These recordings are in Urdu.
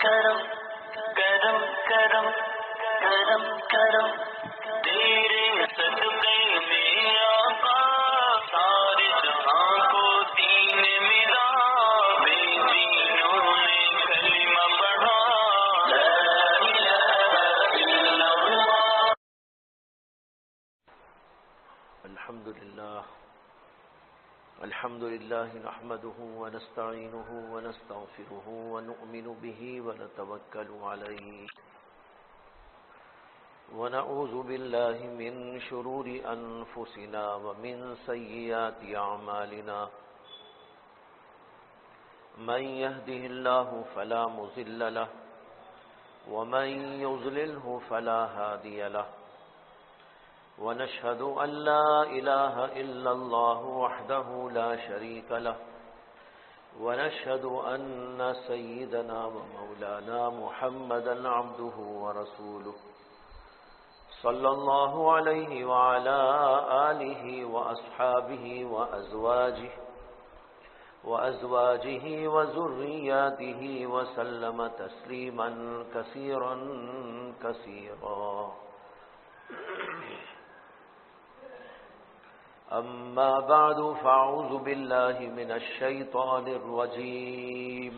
کرم کرم کرم کرم کرم تیرے صدقے میں آقا سارے جہاں کو دین ملا بے دینوں نے کلمہ پڑھا لا الہ الا اللہ. الحمد لله نحمده ونستعينه ونستغفره ونؤمن به ونتوكل عليه ونعوذ بالله من شرور أنفسنا ومن سيئات أعمالنا من يهده الله فلا مضل له ومن يضلله فلا هادي له ونشهد أن لا إله إلا الله وحده لا شريك له ونشهد أن سيدنا ومولانا محمدا عبده ورسوله صلى الله عليه وعلى آله وأصحابه وأزواجه وذرياته وسلم تسليما كثيرا كثيرا. أما بعد فأعوذ بالله من الشيطان الرجيم.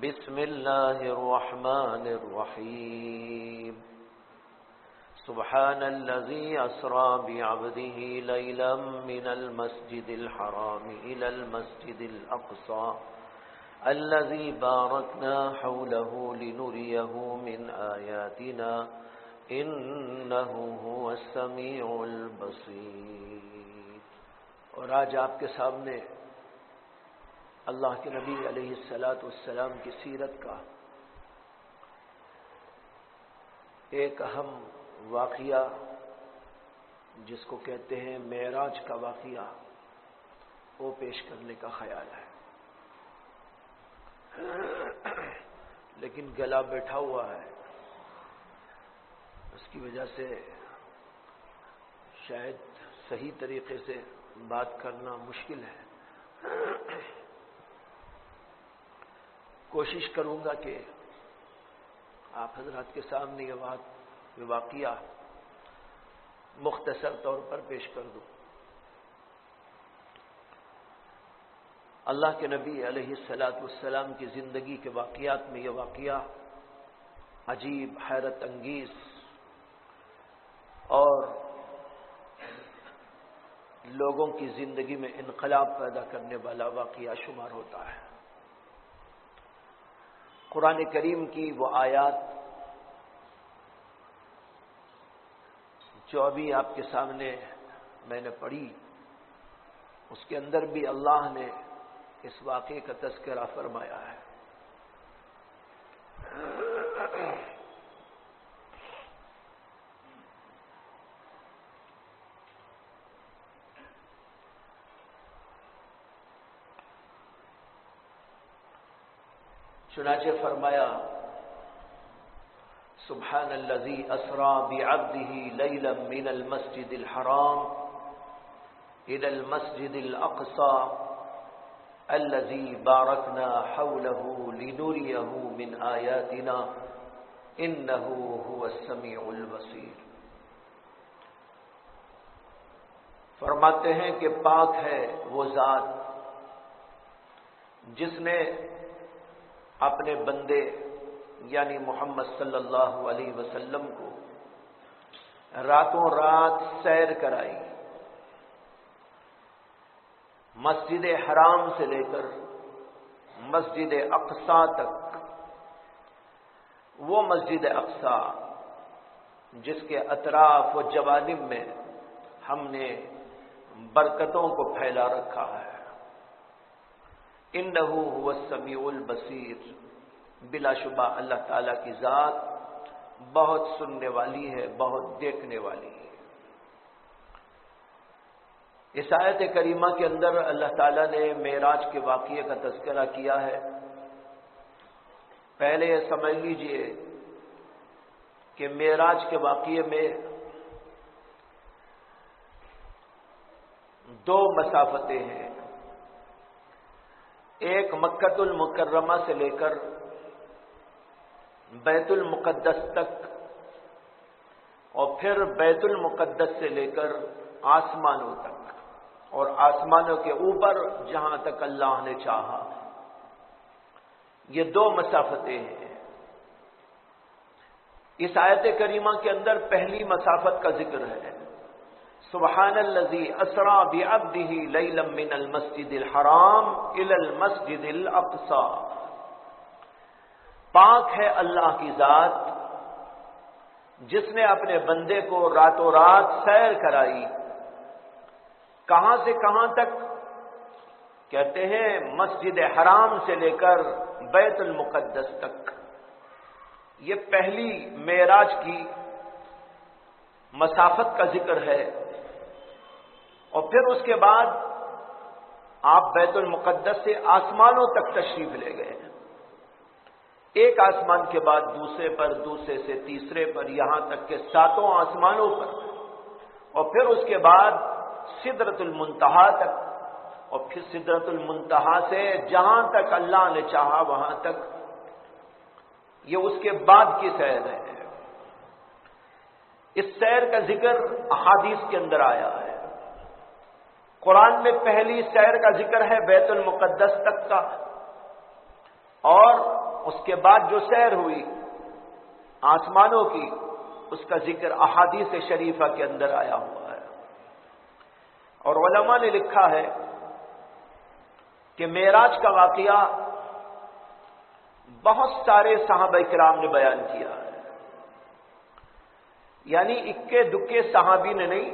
بسم الله الرحمن الرحيم. سبحان الذي أسرى بعبده ليلا من المسجد الحرام إلى المسجد الأقصى الذي باركنا حوله لنريه من آياتنا انہ هو السمیع البصیر. اور آج آپ کے سامنے اللہ کے نبی علیہ السلام کی سیرت کا ایک اہم واقعہ جس کو کہتے ہیں معراج کا واقعہ وہ پیش کرنے کا خیال ہے. لیکن گلا بیٹھا ہوا ہے، اس کی وجہ سے شاید صحیح طریقے سے بات کرنا مشکل ہے. کوشش کروں گا کہ آپ حضرات کے سامنے یہ واقعہ مختصر طور پر پیش کر دوں. اللہ کے نبی علیہ السلام کی زندگی کے واقعات میں یہ واقعہ عجیب، حیرت انگیز اور لوگوں کی زندگی میں انقلاب پیدا کرنے والا واقعہ شمار ہوتا ہے. قرآن کریم کی وہ آیات جو ابھی آپ کے سامنے میں نے پڑھی، اس کے اندر بھی اللہ نے اس واقعے کا تذکرہ فرمایا ہے. چنانچہ فرمایا سبحان الذی اسری بعبده لیلا من المسجد الحرام الى المسجد الاقصى الذي باركنا حوله لنريه من آياتنا انه هو السميع البصير. فرماتے ہیں کہ پاک ہے وہ ذات جس نے اپنے بندے یعنی محمد صلی اللہ علیہ وسلم کو راتوں رات سیر کرائی، مسجد حرام سے لے کر مسجد اقصی تک. وہ مسجد اقصی جس کے اطراف و جوانب میں ہم نے برکتوں کو پھیلا رکھا ہے. انہ هو السمیع البصیر. بلا شبہ اللہ تعالیٰ کی ذات بہت سننے والی ہے، بہت دیکھنے والی ہے. اس آیت کریمہ کے اندر اللہ تعالیٰ نے معراج کے واقعے کا تذکرہ کیا ہے. پہلے یہ سمجھ لیجئے کہ معراج کے واقعے میں دو مسافتیں ہیں. ایک مکۃ المکرمہ سے لے کر بیت المقدس تک اور پھر بیت المقدس سے لے کر آسمانوں تک اور آسمانوں کے اوپر جہاں تک اللہ نے چاہا، یہ 2 مسافتیں ہیں۔ اس آیت کریمہ کے اندر پہلی مسافت کا ذکر ہے، سبحان الذی اسری بعبدہ لیلا من المسجد الحرام الی المسجد الاقصی، پاک ہے اللہ کی ذات جس نے اپنے بندے کو راتوں رات سیر کرائی، کہاں سے کہاں تک؟ کہتے ہیں مسجد حرام سے لے کر بیت المقدس تک۔ یہ پہلی معراج کی مسافت کا ذکر ہے، اور پھر اس کے بعد آپ بیت المقدس سے آسمانوں تک تشریف لے گئے، ایک آسمان کے بعد دوسرے پر، دوسرے سے تیسرے پر، یہاں تک کہ 7 آسمانوں پر، اور پھر اس کے بعد سدرۃ المنتہا تک، اور پھر سدرۃ المنتہا سے جہاں تک اللہ نے چاہا وہاں تک۔ یہ اس کے بعد کی سیر ہے۔ اس سیر کا ذکر احادیث کے اندر آیا ہے۔ قرآن میں پہلی سیر کا ذکر ہے بیت المقدس تک کا، اور اس کے بعد جو سیر ہوئی آسمانوں کی، اس کا ذکر احادیث شریفہ کے اندر آیا ہوا ہے۔ اور علماء نے لکھا ہے کہ معراج کا واقعہ بہت سارے صحابہ کرام نے بیان کیا ہے، یعنی اکے دکے صحابی نے نہیں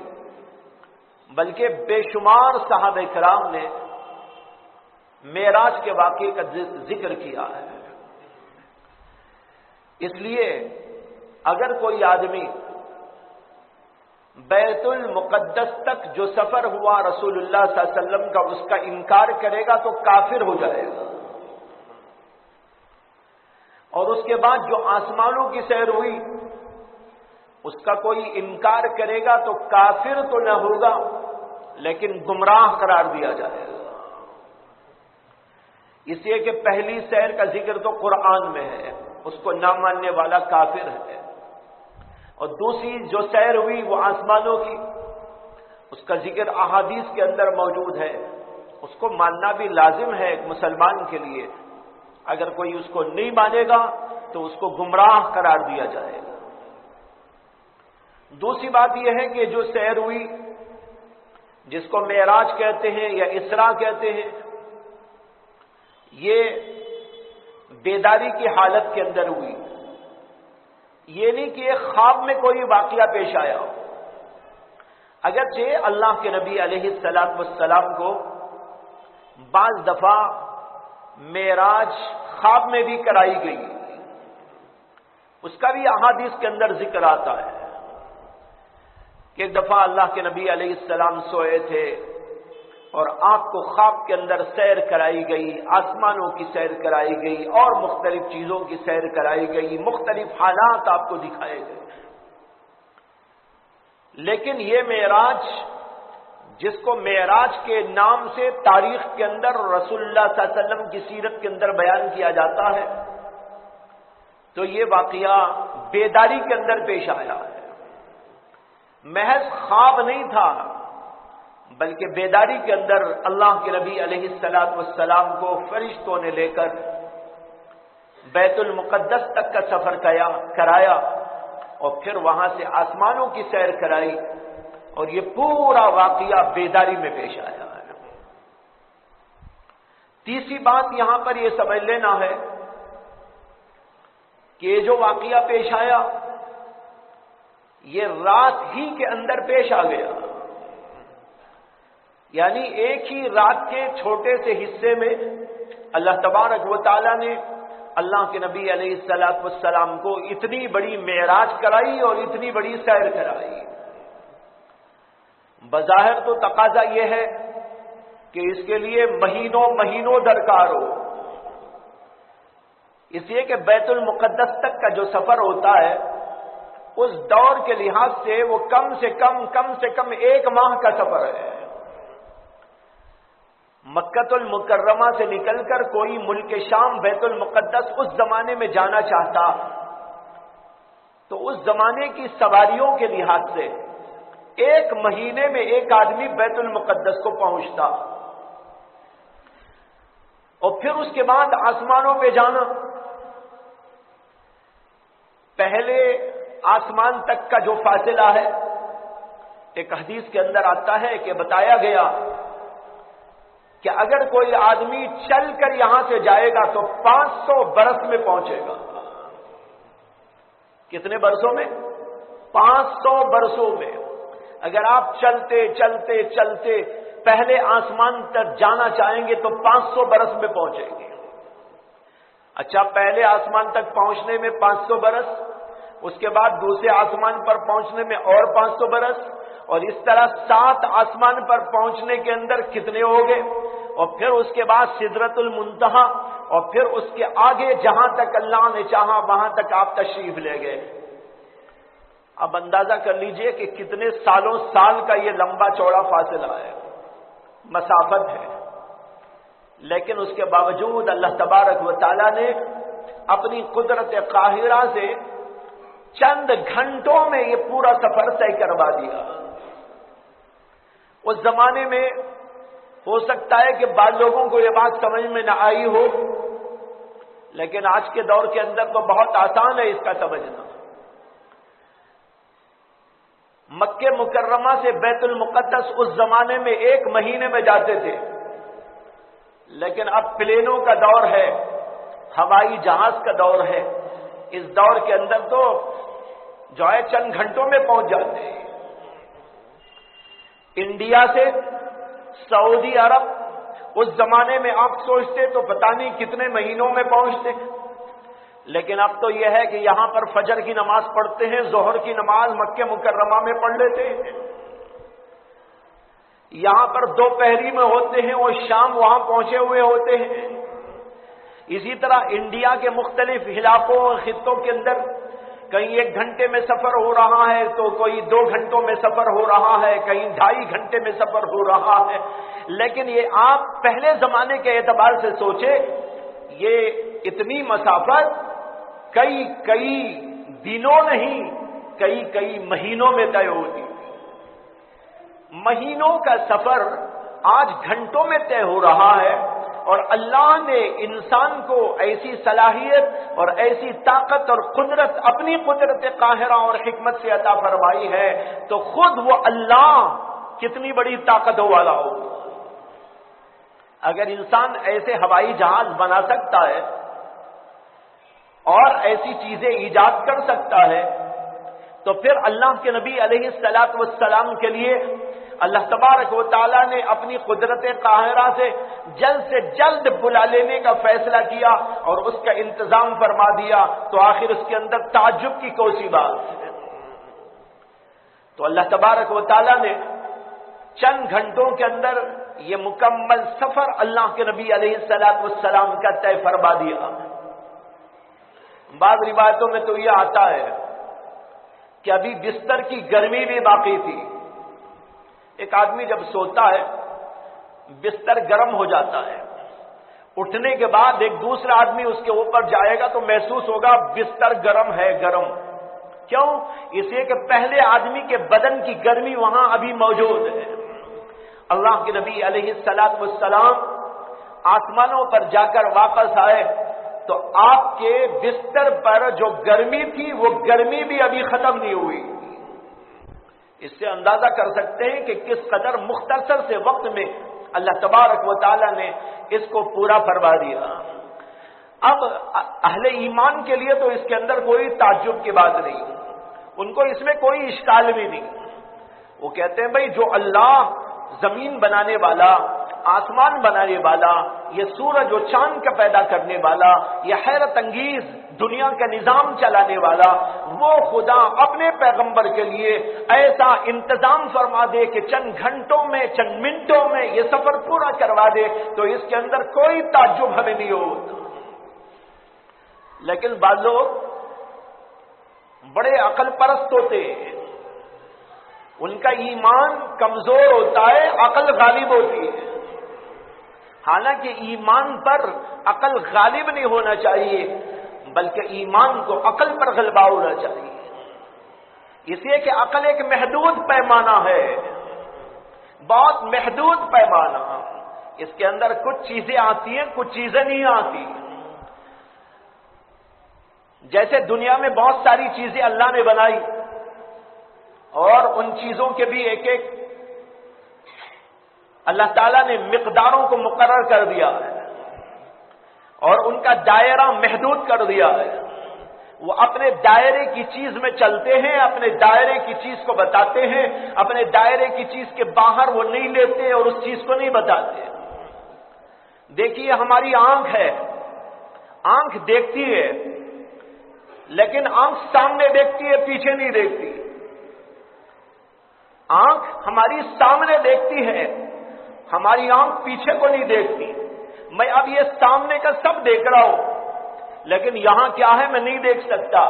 بلکہ بے شمار صحابہ کرام نے معراج کے واقعے کا ذکر کیا ہے۔ اس لیے اگر کوئی آدمی بیت المقدس تک جو سفر ہوا رسول اللہ صلی اللہ علیہ وسلم کا، اس کا انکار کرے گا تو کافر ہو جائے گا، اور اس کے بعد جو آسمانوں کی سیر ہوئی اس کا کوئی انکار کرے گا تو کافر تو نہ ہوگا لیکن گمراہ قرار دیا جائے گا، اس لیے کہ پہلی سیر کا ذکر تو قرآن میں ہے، اس کو نہ ماننے والا کافر ہے، اور دوسری جو سیر ہوئی وہ آسمانوں کی، اس کا ذکر احادیث کے اندر موجود ہے، اس کو ماننا بھی لازم ہے ایک مسلمان کے لیے، اگر کوئی اس کو نہیں مانے گا تو اس کو گمراہ قرار دیا جائے گا۔ دوسری بات یہ ہے کہ جو سیر ہوئی جس کو معراج کہتے ہیں یا اسراء کہتے ہیں، یہ بیداری کی حالت کے اندر ہوئی، یہ نہیں کہ ایک خواب میں کوئی واقعہ پیش آیا ہو۔ اگرچہ اللہ کے نبی علیہ الصلوۃ والسلام کو بعض دفعہ معراج خواب میں بھی کرائی گئی، اس کا بھی احادیث کے اندر ذکر آتا ہے کہ ایک دفعہ اللہ کے نبی علیہ السلام سوئے تھے اور آپ کو خواب کے اندر سیر کرائی گئی، آسمانوں کی سیر کرائی گئی اور مختلف چیزوں کی سیر کرائی گئی، مختلف حالات آپ کو دکھائے گئے۔ لیکن یہ معراج جس کو معراج کے نام سے تاریخ کے اندر رسول اللہ صلی اللہ علیہ وسلم کی سیرت کے اندر بیان کیا جاتا ہے، تو یہ واقعہ بیداری کے اندر پیش آیا ہے، محض خواب نہیں تھا بلکہ بیداری کے اندر اللہ کے نبی علیہ الصلوۃ والسلام کو فرشتوں نے لے کر بیت المقدس تک کا سفر کرایا اور پھر وہاں سے آسمانوں کی سیر کرائی، اور یہ پورا واقعہ بیداری میں پیش آیا ہے۔ تیسری بات یہاں پر یہ سمجھ لینا ہے کہ یہ جو واقعہ پیش آیا یہ رات ہی کے اندر پیش آ گیا، یعنی ایک ہی رات کے چھوٹے سے حصے میں اللہ تبارک و تعالی نے اللہ کے نبی علیہ الصلوۃ والسلام کو اتنی بڑی معراج کرائی اور اتنی بڑی سیر کرائی۔ بظاہر تو تقاضا یہ ہے کہ اس کے لیے مہینوں مہینوں درکار ہو، اس لیے کہ بیت المقدس تک کا جو سفر ہوتا ہے اس دور کے لحاظ سے وہ کم سے کم 1 ماہ کا سفر ہے۔ مکۃ المکرمہ سے نکل کر کوئی ملک شام بیت المقدس اس زمانے میں جانا چاہتا تو اس زمانے کی سواریوں کے لحاظ سے 1 مہینے میں ایک آدمی بیت المقدس کو پہنچتا، اور پھر اس کے بعد آسمانوں پہ جانا. پہلے آسمان تک کا جو فاصلہ ہے، ایک حدیث کے اندر آتا ہے کہ بتایا گیا کہ اگر کوئی آدمی چل کر یہاں سے جائے گا تو 500 برس میں پہنچے گا. کتنے برسوں میں؟ 500 برسوں میں. اگر آپ چلتے چلتے چلتے پہلے آسمان تک جانا چاہیں گے تو 500 برس میں پہنچیں گے. اچھا، پہلے آسمان تک پہنچنے میں 500 برس، اس کے بعد دوسرے آسمان پر پہنچنے میں اور 500 برس، اور اس طرح 7 آسمان پر پہنچنے کے اندر کتنے ہو گئے؟ اور پھر اس کے بعد سدرۃ المنتہا، اور پھر اس کے آگے جہاں تک اللہ نے چاہا وہاں تک آپ تشریف لے گئے. اب اندازہ کر لیجئے کہ کتنے سال کا یہ لمبا چوڑا فاصلہ ہے، مسافت ہے. لیکن اس کے باوجود اللہ تبارک و تعالی نے اپنی قدرت قاہرہ سے چند گھنٹوں میں یہ پورا سفر طے کروا دیا. اس زمانے میں ہو سکتا ہے کہ بعض لوگوں کو یہ بات سمجھ میں نہ آئی ہو، لیکن آج کے دور کے اندر تو بہت آسان ہے اس کا سمجھنا. مکہ مکرمہ سے بیت المقدس اس زمانے میں 1 مہینے میں جاتے تھے، لیکن اب پلینوں کا دور ہے، ہوائی جہاز کا دور ہے. اس دور کے اندر تو جو ہے چند گھنٹوں میں پہنچ جاتے ہیں. انڈیا سے سعودی عرب اس زمانے میں آپ سوچتے تو پتہ نہیں کتنے مہینوں میں پہنچتے، لیکن اب تو یہ ہے کہ یہاں پر فجر کی نماز پڑھتے ہیں، ظہر کی نماز مکہ مکرمہ میں پڑھ لیتے ہیں، یہاں پر دوپہری میں ہوتے ہیں اور شام وہاں پہنچے ہوئے ہوتے ہیں. اسی طرح انڈیا کے مختلف علاقوں اور خطوں کے اندر کہیں 1 گھنٹے میں سفر ہو رہا ہے تو کوئی 2 گھنٹوں میں سفر ہو رہا ہے، کہیں 2.5 گھنٹے میں سفر ہو رہا ہے. لیکن یہ آپ پہلے زمانے کے اعتبار سے سوچے، یہ اتنی مسافت کئی دنوں نہیں، کئی مہینوں میں طے ہوتی. مہینوں کا سفر آج گھنٹوں میں طے ہو رہا ہے، اور اللہ نے انسان کو ایسی صلاحیت اور ایسی طاقت اور قدرت اپنی قدرت قاہرہ اور حکمت سے عطا فرمائی ہے، تو خود وہ اللہ کتنی بڑی طاقت والا ہو. اگر انسان ایسے ہوائی جہاز بنا سکتا ہے اور ایسی چیزیں ایجاد کر سکتا ہے، تو پھر اللہ کے نبی علیہ الصلوۃ والسلام کے لیے اللہ تبارک و تعالیٰ نے اپنی قدرت قاہرہ سے جلد بلا لینے کا فیصلہ کیا اور اس کا انتظام فرما دیا، تو آخر اس کے اندر تعجب کی کوئی بات ہے. تو اللہ تبارک و تعالیٰ نے چند گھنٹوں کے اندر یہ مکمل سفر اللہ کے نبی علیہ الصلوۃ والسلام کا طے فرما دیا. بعض روایتوں میں تو یہ آتا ہے کہ ابھی بستر کی گرمی بھی باقی تھی. ایک آدمی جب سوتا ہے بستر گرم ہو جاتا ہے، اٹھنے کے بعد ایک دوسرا آدمی اس کے اوپر جائے گا تو محسوس ہوگا بستر گرم ہے. گرم کیوں؟ اس لیے کہ پہلے آدمی کے بدن کی گرمی وہاں ابھی موجود ہے. اللہ کے نبی علیہ الصلوۃ والسلام آسمانوں پر جا کر واپس آئے تو آپ کے بستر پر جو گرمی تھی وہ گرمی بھی ابھی ختم نہیں ہوئی. اس سے اندازہ کر سکتے ہیں کہ کس قدر مختصر سے وقت میں اللہ تبارک و تعالی نے اس کو پورا فرما دیا. اب اہل ایمان کے لیے تو اس کے اندر کوئی تعجب کی بات نہیں، ان کو اس میں کوئی اشکال بھی نہیں. وہ کہتے ہیں بھائی جو اللہ زمین بنانے والا، آسمان بنانے والا، یہ سورج و چاند کا پیدا کرنے والا، یہ حیرت انگیز دنیا کا نظام چلانے والا، وہ خدا اپنے پیغمبر کے لیے ایسا انتظام فرما دے کہ چند گھنٹوں میں، چند منٹوں میں یہ سفر پورا کروا دے، تو اس کے اندر کوئی تعجب ہمیں نہیں ہوتا. لیکن بعض لوگ بڑے عقل پرست ہوتے ہیں، ان کا ایمان کمزور ہوتا ہے، عقل غالب ہوتی ہے. حالانکہ ایمان پر عقل غالب نہیں ہونا چاہیے، بلکہ ایمان کو عقل پر غلبہ ہونا چاہیے. اس لیے کہ عقل ایک محدود پیمانہ ہے، بہت محدود پیمانہ، اس کے اندر کچھ چیزیں آتی ہیں، کچھ چیزیں نہیں آتی۔ جیسے دنیا میں بہت ساری چیزیں اللہ نے بنائی اور ان چیزوں کے بھی ایک ایک اللہ تعالیٰ نے مقداروں کو مقرر کر دیا ہے اور ان کا دائرہ محدود کر دیا ہے۔ وہ اپنے دائرے کی چیز میں چلتے ہیں، اپنے دائرے کی چیز کو بتاتے ہیں، اپنے دائرے کی چیز کے باہر وہ نہیں لیتے اور اس چیز کو نہیں بتاتے۔ دیکھیے ہماری آنکھ ہے، آنکھ دیکھتی ہے لیکن آنکھ سامنے دیکھتی ہے، پیچھے نہیں دیکھتی۔ آنکھ ہماری سامنے دیکھتی ہے، ہماری آنکھ پیچھے کو نہیں دیکھتی۔ میں اب یہ سامنے کا سب دیکھ رہا ہوں لیکن یہاں کیا ہے میں نہیں دیکھ سکتا،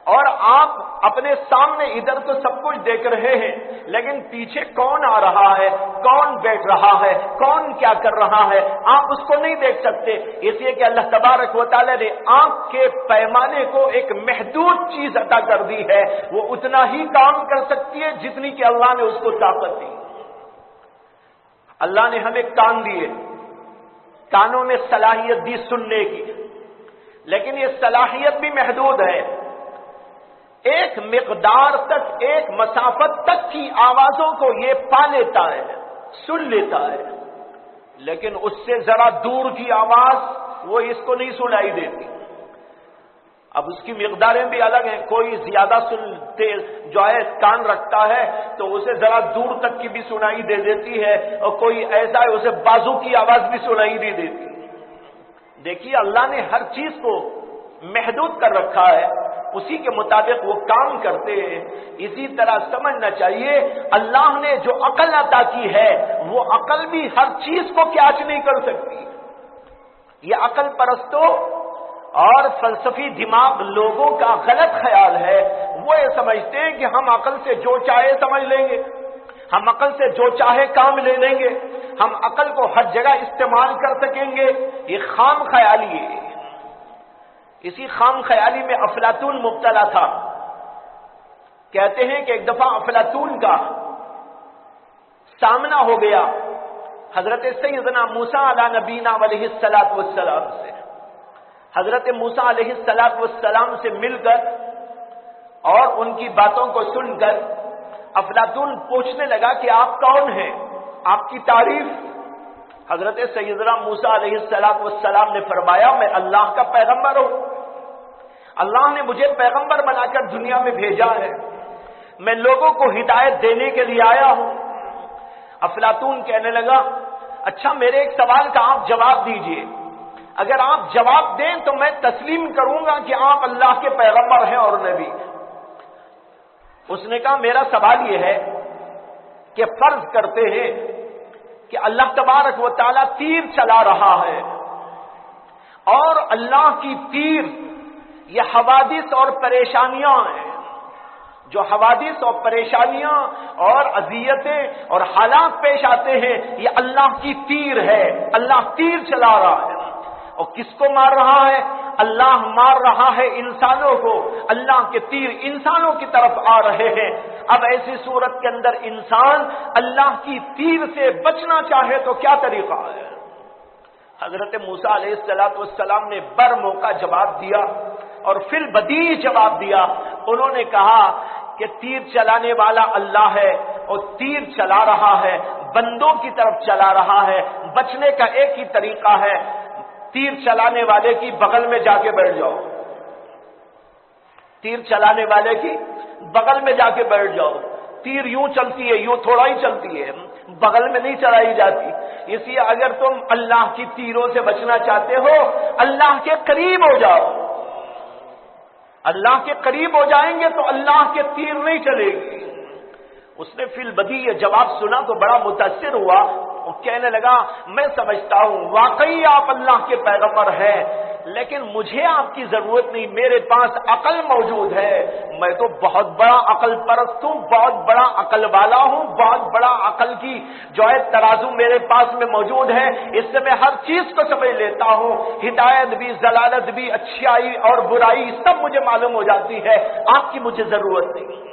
اور آپ اپنے سامنے ادھر تو سب کچھ دیکھ رہے ہیں لیکن پیچھے کون آ رہا ہے، کون بیٹھ رہا ہے، کون کیا کر رہا ہے، آپ اس کو نہیں دیکھ سکتے۔ اس لیے کہ اللہ تبارک و تعالی نے آنکھ کے پیمانے کو ایک محدود چیز عطا کر دی ہے، وہ اتنا ہی کام کر سکتی ہے جتنی کہ اللہ نے اس کو طاقت دی۔ اللہ نے ہمیں کان دیے، کانوں میں صلاحیت دی سننے کی، لیکن یہ صلاحیت بھی محدود ہے، ایک مقدار تک، ایک مسافت تک کی آوازوں کو یہ پا لیتا ہے، سن لیتا ہے، لیکن اس سے ذرا دور کی آواز وہ اس کو نہیں سنائی دیتی۔ اب اس کی مقداریں بھی الگ ہیں، کوئی زیادہ سنتے جو ہے کان رکھتا ہے تو اسے ذرا دور تک کی بھی سنائی دے دیتی ہے، اور کوئی ایسا ہے اسے بازو کی آواز بھی سنائی نہیں دیتی۔ دیکھیے اللہ نے ہر چیز کو محدود کر رکھا ہے، اسی کے مطابق وہ کام کرتے ہیں۔ اسی طرح سمجھنا چاہیے اللہ نے جو عقل عطا کی ہے وہ عقل بھی ہر چیز کو کیچ نہیں کر سکتی۔ یہ عقل پرستوں اور فلسفی دماغ لوگوں کا غلط خیال ہے، وہ یہ سمجھتے ہیں کہ ہم عقل سے جو چاہے سمجھ لیں گے، ہم عقل سے جو چاہے کام لے لیں گے، ہم عقل کو ہر جگہ استعمال کر سکیں گے۔ یہ خام خیالی ہے۔ اسی خام خیالی میں افلاطون مبتلا تھا۔ کہتے ہیں کہ ایک دفعہ افلاطون کا سامنا ہو گیا حضرت سیدنا موسیٰ علیہ نبینا علیہ الصلاۃ والسلام سے۔ حضرت موسیٰ علیہ الصلاۃ والسلام سے مل کر اور ان کی باتوں کو سن کر افلاطون پوچھنے لگا کہ آپ کون ہیں، آپ کی تعریف۔ حضرت سیدنا موسیٰ علیہ الصلاۃ والسلام نے فرمایا میں اللہ کا پیغمبر ہوں، اللہ نے مجھے پیغمبر بنا کر دنیا میں بھیجا ہے، میں لوگوں کو ہدایت دینے کے لیے آیا ہوں۔ افلاطون کہنے لگا اچھا میرے ایک سوال کا آپ جواب دیجئے، اگر آپ جواب دیں تو میں تسلیم کروں گا کہ آپ اللہ کے پیغمبر ہیں اور نبی۔ اس نے کہا میرا سوال یہ ہے کہ فرض کرتے ہیں کہ اللہ تبارک و تعالیٰ تیر چلا رہا ہے اور اللہ کی تیر یہ حوادث اور پریشانیاں ہیں، جو حوادث اور پریشانیاں اور اذیتیں اور حالات پیش آتے ہیں یہ اللہ کی تیر ہے، اللہ تیر چلا رہا ہے۔ اور کس کو مار رہا ہے؟ اللہ مار رہا ہے انسانوں کو، اللہ کے تیر انسانوں کی طرف آ رہے ہیں۔ اب ایسی صورت کے اندر انسان اللہ کی تیر سے بچنا چاہے تو کیا طریقہ ہے؟ حضرت موسیٰ علیہ السلام نے بر موقع جواب دیا اور فی البدیہہ جواب دیا۔ انہوں نے کہا کہ تیر چلانے والا اللہ ہے اور تیر چلا رہا ہے، بندوں کی طرف چلا رہا ہے، بچنے کا ایک ہی طریقہ ہے، تیر چلانے والے کی بغل میں جا کے بیٹھ جاؤ، تیر چلانے والے کی بغل میں جا کے بیٹھ جاؤ۔ تیر یوں چلتی ہے، یوں تھوڑا ہی چلتی ہے، بغل میں نہیں چلائی جاتی۔ اس لیے اگر تم اللہ کی تیروں سے بچنا چاہتے ہو اللہ کے قریب ہو جاؤ، اللہ کے قریب ہو جائیں گے تو اللہ کے تیر نہیں چلے گی۔ اس نے فی البدیہہ یہ جواب سنا تو بڑا متاثر ہوا اور کہنے لگا میں سمجھتا ہوں واقعی آپ اللہ کے پیغمبر ہیں، لیکن مجھے آپ کی ضرورت نہیں، میرے پاس عقل موجود ہے، میں تو بہت بڑا عقل پرست ہوں، بہت بڑا عقل والا ہوں، بہت بڑا عقل کی جو ہے ترازو میرے پاس میں موجود ہے، اس سے میں ہر چیز کو سمجھ لیتا ہوں، ہدایت بھی، ضلالت بھی، اچھائی اور برائی سب مجھے معلوم ہو جاتی ہے، آپ کی مجھے ضرورت نہیں۔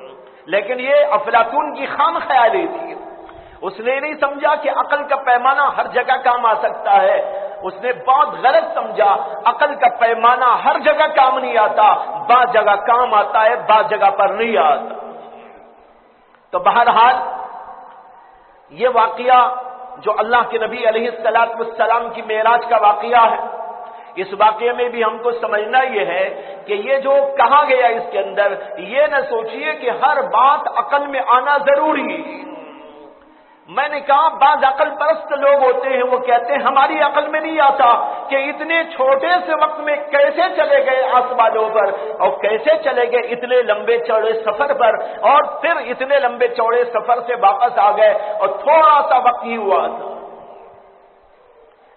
لیکن یہ افلاطون کی خام خیالی تھی، اس نے نہیں سمجھا کہ عقل کا پیمانہ ہر جگہ کام آ سکتا ہے، اس نے بہت غلط سمجھا، عقل کا پیمانہ ہر جگہ کام نہیں آتا، بعض جگہ کام آتا ہے، بعض جگہ پر نہیں آتا۔ تو بہرحال یہ واقعہ جو اللہ کے نبی علیہ السلام کی معراج کا واقعہ ہے، اس واقعے میں بھی ہم کو سمجھنا یہ ہے کہ یہ جو کہا گیا اس کے اندر، یہ نہ سوچئے کہ ہر بات عقل میں آنا ضروری ہے۔ میں نے کہا بعض عقل پرست لوگ ہوتے ہیں، وہ کہتے ہیں ہماری عقل میں نہیں آتا کہ اتنے چھوٹے سے وقت میں کیسے چلے گئے آسمانوں پر، اور کیسے چلے گئے اتنے لمبے چوڑے سفر پر، اور پھر اتنے لمبے چوڑے سفر سے واپس آ گئے اور تھوڑا سا وقت ہی ہوا تھا۔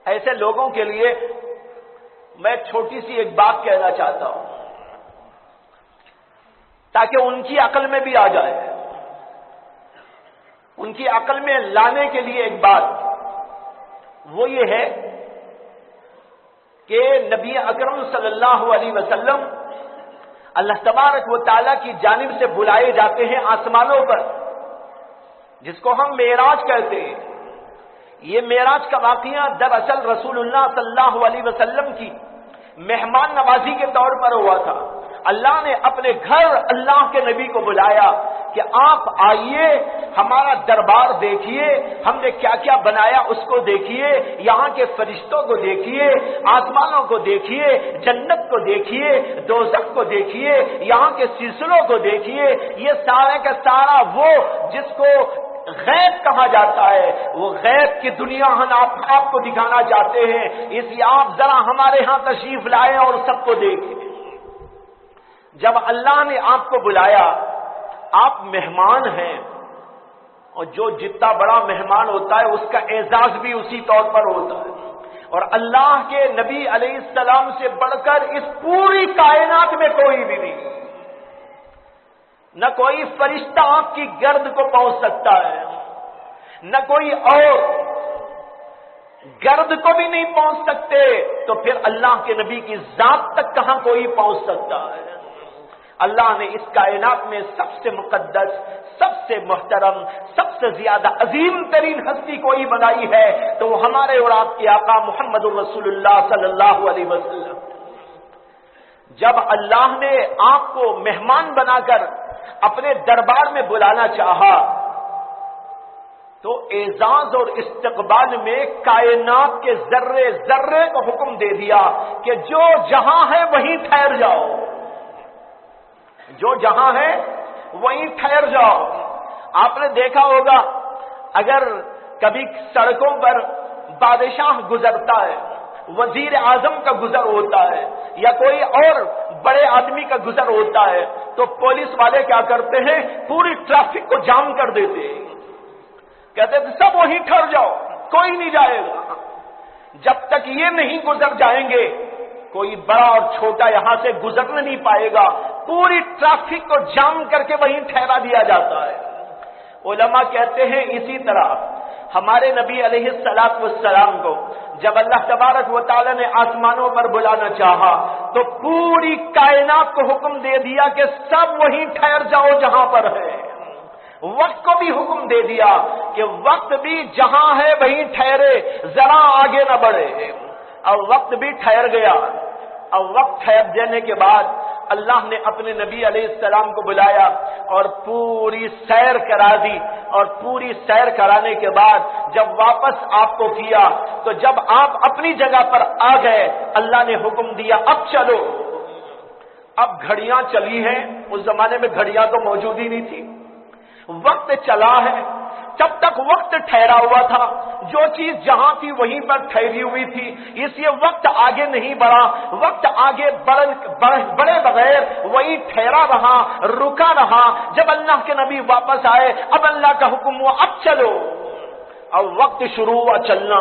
ایسے لوگوں کے لیے میں چھوٹی سی ایک بات کہنا چاہتا ہوں تاکہ ان کی عقل میں بھی آ جائے، ان کی عقل میں لانے کے لیے ایک بات، وہ یہ ہے کہ نبی اکرم صلی اللہ علیہ وسلم اللہ تبارک و تعالیٰ کی جانب سے بلائے جاتے ہیں آسمانوں پر، جس کو ہم معراج کہتے ہیں۔ یہ معراج کا واقعہ دراصل رسول اللہ صلی اللہ علیہ وسلم کی مہمان نوازی کے طور پر ہوا تھا۔ اللہ نے اپنے گھر اللہ کے نبی کو بلایا کہ آپ آئیے، ہمارا دربار دیکھیے، ہم نے کیا کیا بنایا اس کو دیکھیے، یہاں کے فرشتوں کو دیکھیے، آسمانوں کو دیکھیے، جنت کو دیکھیے، دوزخ کو دیکھیے، یہاں کے سلسلوں کو دیکھیے۔ یہ سارے کا سارا وہ جس کو غیب کہا جاتا ہے، وہ غیب کی دنیا ہم آپ کو دکھانا چاہتے ہیں، اس لیے آپ ذرا ہمارے ہاں تشریف لائیں اور سب کو دیکھیں۔ جب اللہ نے آپ کو بلایا، آپ مہمان ہیں، اور جو جتنا بڑا مہمان ہوتا ہے اس کا اعزاز بھی اسی طور پر ہوتا ہے، اور اللہ کے نبی علیہ السلام سے بڑھ کر اس پوری کائنات میں کوئی بھی نہیں، نہ کوئی فرشتہ آپ کی گرد کو پہنچ سکتا ہے، نہ کوئی اور گرد کو بھی نہیں پہنچ سکتے، تو پھر اللہ کے نبی کی ذات تک کہاں کوئی پہنچ سکتا ہے۔ اللہ نے اس کائنات میں سب سے مقدس، سب سے محترم، سب سے زیادہ عظیم ترین ہستی کوئی بنائی ہے تو وہ ہمارے اور آپ کے آقا محمد رسول اللہ صلی اللہ علیہ وسلم۔ جب اللہ نے آپ کو مہمان بنا کر اپنے دربار میں بلانا چاہا تو اعزاز اور استقبال میں کائنات کے ذرے ذرے کو حکم دے دیا کہ جو جہاں ہے وہیں ٹھہر جاؤ، جو جہاں ہے وہیں ٹھہر جاؤ۔ آپ نے دیکھا ہوگا اگر کبھی سڑکوں پر بادشاہ گزرتا ہے، وزیر اعظم کا گزر ہوتا ہے، یا کوئی اور بڑے آدمی کا گزر ہوتا ہے، تو پولیس والے کیا کرتے ہیں، پوری ٹریفک کو جام کر دیتے ہیں، کہتے ہیں سب وہیں ٹھہر جاؤ، کوئی نہیں جائے گا۔ جب تک یہ نہیں گزر جائیں گے کوئی بڑا اور چھوٹا یہاں سے گزر نہیں پائے گا، پوری ٹریفک کو جام کر کے وہیں ٹھہرا دیا جاتا ہے۔ علماء کہتے ہیں اسی طرح ہمارے نبی علیہ السلام کو جب اللہ تبارک و تعالی نے آسمانوں پر بلانا چاہا تو پوری کائنات کو حکم دے دیا کہ سب وہیں ٹھہر جاؤ جہاں پر ہے۔ وقت کو بھی حکم دے دیا کہ وقت بھی جہاں ہے وہیں ٹھہرے، ذرا آگے نہ بڑھے۔ اب وقت بھی ٹھہر گیا۔ اب وقت ٹھہر دینے کے بعد اللہ نے اپنے نبی علیہ السلام کو بلایا اور پوری سیر کرا دی، اور پوری سیر کرانے کے بعد جب واپس آپ کو کیا تو جب آپ اپنی جگہ پر آ گئے اللہ نے حکم دیا اب چلو۔ اب گھڑیاں چلی ہیں، اس زمانے میں گھڑیاں تو موجود ہی نہیں تھی، وقت چلا ہے۔ جب تک وقت ٹھہرا ہوا تھا، جو چیز جہاں تھی وہیں پر ٹھہری ہوئی تھی، اس لیے وقت آگے نہیں بڑھا، وقت آگے بڑھے بغیر وہی ٹھہرا رہا، رکا رہا۔ جب اللہ کے نبی واپس آئے اب اللہ کا حکم ہوا اب چلو۔ اب وقت شروع ہوا چلنا،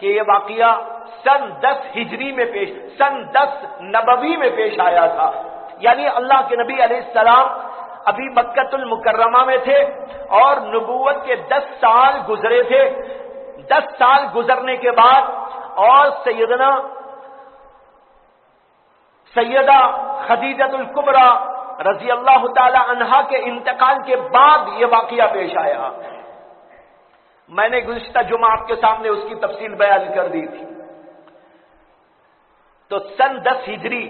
کہ یہ واقعہ سن 10 ہجری میں سن 10 نبوی میں پیش آیا تھا، یعنی اللہ کے نبی علیہ السلام ابھی مکۃ المکرمہ میں تھے اور نبوت کے 10 سال گزرے تھے۔ 10 سال گزرنے کے بعد اور سیدہ خدیجہ الکبریٰ رضی اللہ تعالی عنہا کے انتقال کے بعد یہ واقعہ پیش آیا۔ میں نے گزشتہ جمعہ آپ کے سامنے اس کی تفصیل بیان کر دی تھی۔ تو سن 10 ہجری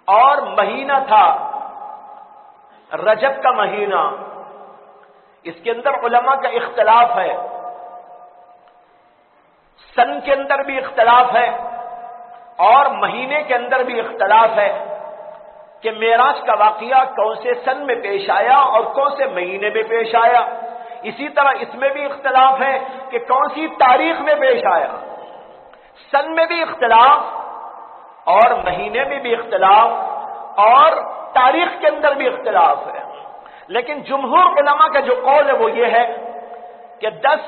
اور مہینہ تھا رجب کا مہینہ۔ اس کے اندر علماء کا اختلاف ہے، سن کے اندر بھی اختلاف ہے اور مہینے کے اندر بھی اختلاف ہے کہ معراج کا واقعہ کون سے سن میں پیش آیا اور کون سے مہینے میں پیش آیا۔ اسی طرح اس میں بھی اختلاف ہے کہ کون سی تاریخ میں پیش آیا۔ سن میں بھی اختلاف اور مہینے میں بھی اختلاف اور تاریخ کے اندر بھی اختلاف ہے، لیکن جمہور علماء کا جو قول ہے وہ یہ ہے کہ 10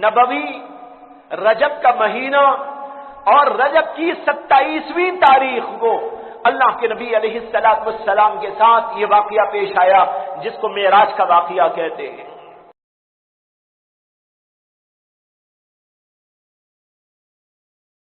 نبوی رجب کا مہینہ اور رجب کی 27ویں تاریخ کو اللہ کے نبی علیہ الصلوۃ والسلام کے ساتھ یہ واقعہ پیش آیا جس کو معراج کا واقعہ کہتے ہیں۔